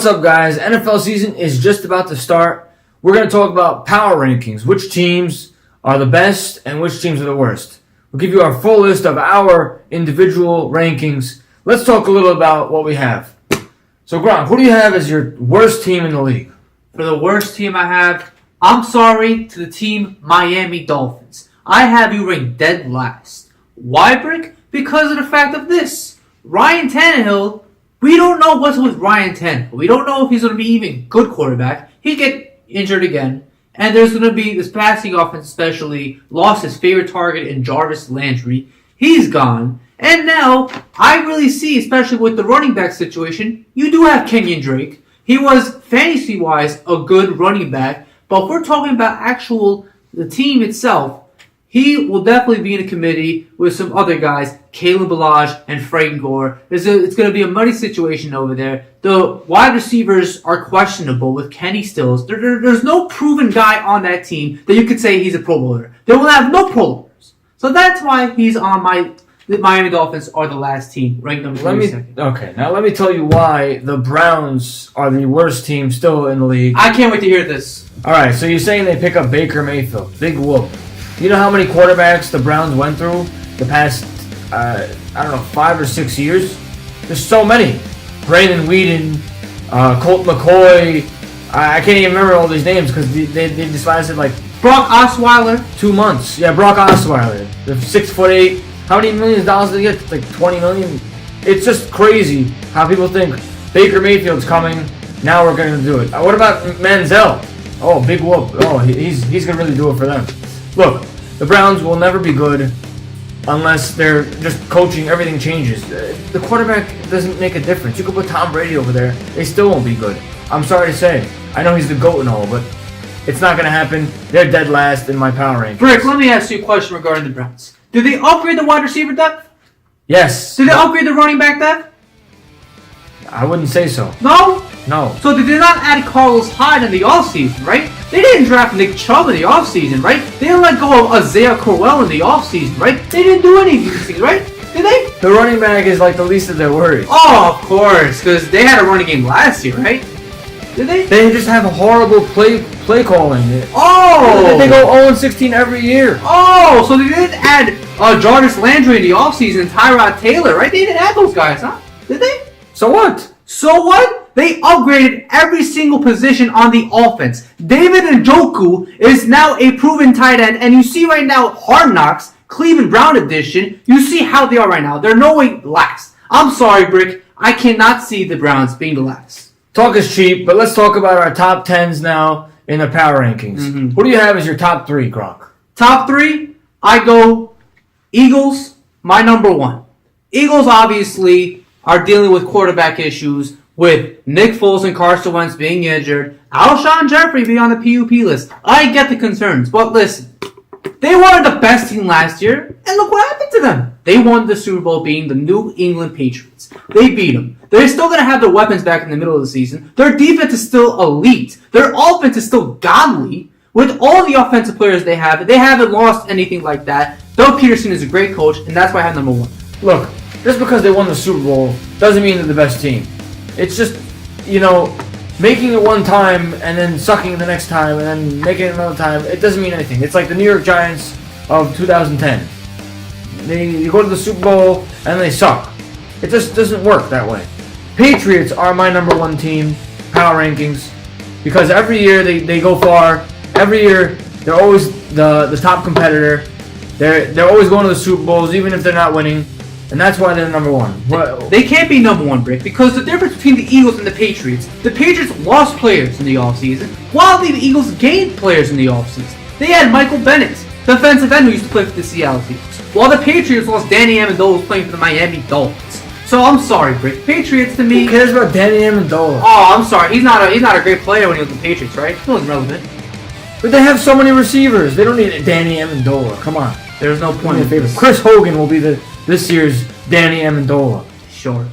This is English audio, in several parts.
What's up, guys? NFL season is just about to start. We're going to talk about power rankings, which teams are the best and which teams are the worst. We'll give you our full list of our individual rankings. Let's talk a little about what we have. So, Gronk, who do you have as your worst team in the league? For the worst team I have, I'm sorry to the team Miami Dolphins. I have you ranked dead last. Why, Brick? Because of the fact of this. Ryan Tannehill, we don't know what's with Ryan Tannehill. We don't know if he's going to be even good quarterback. He get injured again. And there's going to be this passing offense especially lost his favorite target in Jarvis Landry. He's gone. And now, I really see, especially with the running back situation, you do have Kenyon Drake. He was, fantasy-wise, a good running back. But if we're talking about the team itself, he will definitely be in a committee with some other guys, Kalen Ballage and Frank Gore. It's going to be a muddy situation over there. The wide receivers are questionable with Kenny Stills. There's no proven guy on that team that you could say he's a Pro Bowler. They will have no Pro Bowlers. So that's why he's on the Miami Dolphins are the last team, ranked number 22nd. Okay, now let me tell you why the Browns are the worst team still in the league. I can't wait to hear this. All right, so you're saying they pick up Baker Mayfield. Big whoop. You know how many quarterbacks the Browns went through the past, 5 or 6 years? There's so many. Brandon Weeden, Colt McCoy. I can't even remember all these names because they just lasted like Brock Osweiler. 2 months. Yeah, Brock Osweiler. They're 6'8". How many millions of dollars did they get? Like 20 million? It's just crazy how people think Baker Mayfield's coming. Now we're going to do it. What about Manziel? Oh, big whoop. Oh, he's going to really do it for them. Look, the Browns will never be good unless they're just coaching. Everything changes. The quarterback doesn't make a difference. You could put Tom Brady over there. They still won't be good. I'm sorry to say. I know he's the GOAT and all, but it's not going to happen. They're dead last in my power rankings. Brick, let me ask you a question regarding the Browns. Did they upgrade the wide receiver depth? Yes. Did they upgrade the running back depth? I wouldn't say so. No? No. So they did not add Carlos Hyde in the offseason, right? They didn't draft Nick Chubb in the offseason, right? They didn't let go of Isaiah Crowell in the offseason, right? They didn't do any of these things, right? Did they? The running back is like the least of their worries. Oh, of course, because they had a running game last year, right? Did they? They just have a horrible play calling. Oh! They go 0-16 every year. Oh, so they didn't add Jarvis Landry in the offseason, Tyrod Taylor, right? They didn't add those guys, huh? Did they? So what? So what? They upgraded every single position on the offense. David Njoku is now a proven tight end, and you see right now, Hard Knocks, Cleveland Brown edition, you see how they are right now. They're no way last. I'm sorry, Brick. I cannot see the Browns being the last. Talk is cheap, but let's talk about our top 10s now in the power rankings. Mm-hmm. Who do you have as your top 3, Gronk? Top 3, I go Eagles, my number 1. Eagles obviously are dealing with quarterback issues with Nick Foles and Carson Wentz being injured, Alshon Jeffrey being on the PUP list. I get the concerns, but listen, they were the best team last year, and look what happened to them. They won the Super Bowl being the New England Patriots. They beat them. They're still going to have their weapons back in the middle of the season. Their defense is still elite. Their offense is still godly. With all the offensive players they haven't lost anything like that. Doug Peterson is a great coach, and that's why I have number 1. Look, just because they won the Super Bowl doesn't mean they're the best team. It's just, making it one time and then sucking the next time and then making it another time. It doesn't mean anything. It's like the New York Giants of 2010. They go to the Super Bowl and they suck. It just doesn't work that way. Patriots are my number 1 team, power rankings, because every year they go far. Every year they're always the top competitor. They're always going to the Super Bowls, even if they're not winning. And that's why they're number 1. They can't be number 1, Brick, because the difference between the Eagles and the Patriots lost players in the offseason, while the Eagles gained players in the offseason. They had Michael Bennett, defensive end who used to play for the Seattle Seahawks, while the Patriots lost Danny Amendola, who's playing for the Miami Dolphins. So I'm sorry, Brick. Patriots to me. Who cares about Danny Amendola? Oh, I'm sorry. He's not a great player when he was with the Patriots, right? He wasn't relevant. But they have so many receivers. They don't need Danny Amendola. Come on. There's no point in this. Chris Hogan will be this year's Danny Amendola. Sure.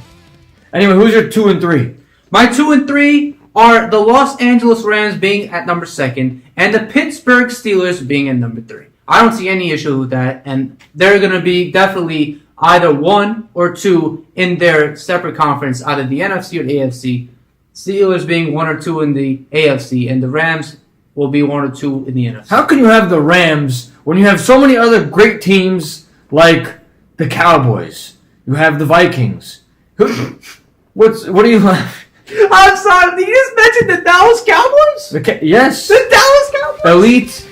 Anyway, who's your 2 and 3? My 2 and 3 are the Los Angeles Rams being at number 2 and the Pittsburgh Steelers being at number 3. I don't see any issue with that, and they're going to be definitely either 1 or 2 in their separate conference, either the NFC or the AFC. Steelers being 1 or 2 in the AFC, and the Rams will be 1 or 2 in the NFC. How can you have the Rams when you have so many other great teams like the Cowboys? You have the Vikings. What do you have? I'm sorry, did you just mention the Dallas Cowboys? Yes. The Dallas Cowboys? Elite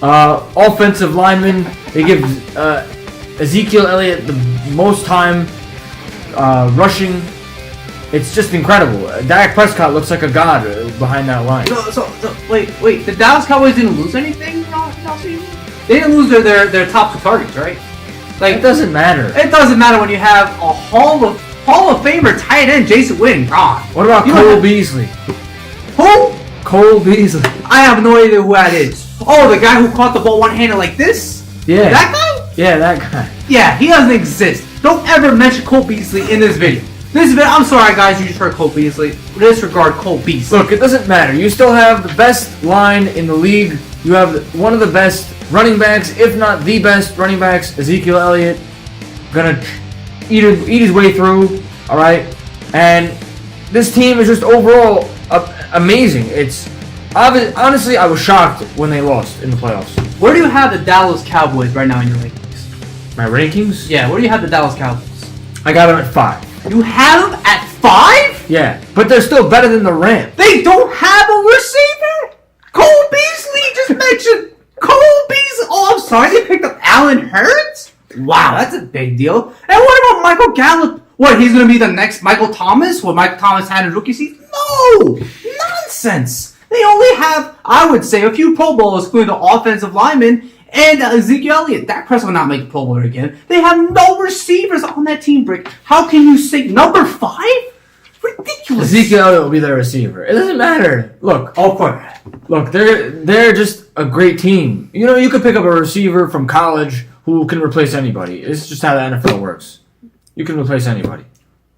offensive linemen. They give Ezekiel Elliott the most time rushing. It's just incredible. Dak Prescott looks like a god behind that line. So wait. The Dallas Cowboys didn't lose anything? They didn't lose their top 2 targets, right? Like, It doesn't matter. It doesn't matter when you have a Hall of Famer tight end Jason Witten gone. What about Cole Beasley? Who? Cole Beasley. I have no idea who that is. Oh, the guy who caught the ball one-handed like this? Yeah. That guy? Yeah, that guy. Yeah, he doesn't exist. Don't ever mention Cole Beasley in this video. I'm sorry, guys, you just heard Cole Beasley. Disregard Cole Beasley. Look, it doesn't matter. You still have the best line in the league. You have one of the best running backs, if not the best running backs, Ezekiel Elliott. Gonna eat his way through, all right? And this team is just overall amazing. It's honestly, I was shocked when they lost in the playoffs. Where do you have the Dallas Cowboys right now in your rankings? My rankings? Yeah, where do you have the Dallas Cowboys? I got them at 5. You have them at 5? Yeah, but they're still better than the Rams. They don't have a receiver? Cole Beasley just mentioned Cole Beasley. Oh, I'm sorry, they picked up Allen Hurts? Wow, that's a big deal. And what about Michael Gallup? What, he's going to be the next Michael Thomas? What Michael Thomas had in rookie season? No! Nonsense! They only have, I would say, a few Pro Bowlers, including the offensive lineman and Ezekiel Elliott. Dak Prescott will not make a Pro Bowler again. They have no receivers on that team, Brick. How can you say number 5? Ridiculous. Ezekiel Elliott will be their receiver. It doesn't matter. Look, they're just a great team. You know, you could pick up a receiver from college who can replace anybody. It's just how the NFL works. You can replace anybody.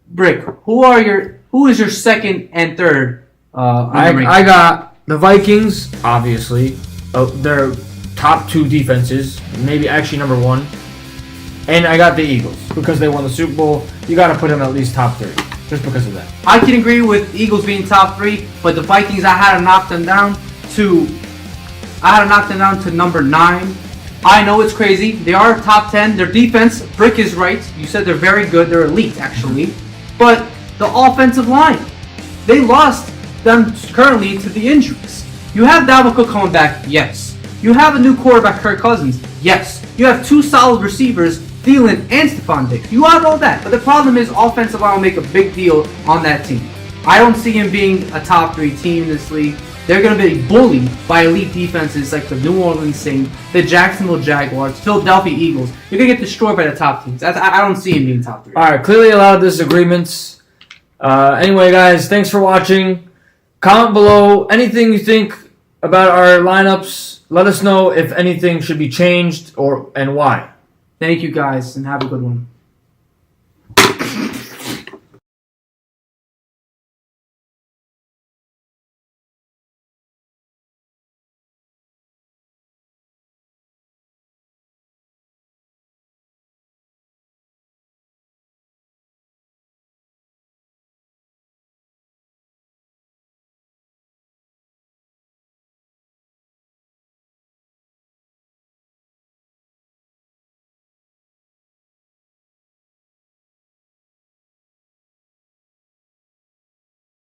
Brick, who is your second and third? I got the Vikings, obviously. Their top 2 defenses, maybe actually number 1. And I got the Eagles because they won the Super Bowl. You got to put them at least top 3 just because of that. I can agree with Eagles being top 3, but the Vikings, I had to knock them down to number 9. I know it's crazy. They are top 10. Their defense, Brick is right. You said they're very good. They're elite, actually. But the offensive line, they lost them currently to the injuries. You have Dalvin Cook coming back, yes. You have a new quarterback, Kirk Cousins, yes. You have 2 solid receivers, Thielen and Stephon Diggs. You have all that. But the problem is offensive line will make a big deal on that team. I don't see him being a top 3 team in this league. They're going to be bullied by elite defenses like the New Orleans Saints, the Jacksonville Jaguars, Philadelphia Eagles. You're going to get destroyed by the top teams. I don't see him being top 3. All right, clearly a lot of disagreements. Anyway, guys, thanks for watching. Comment below anything you think about our lineups. Let us know if anything should be changed and why. Thank you guys, and have a good one.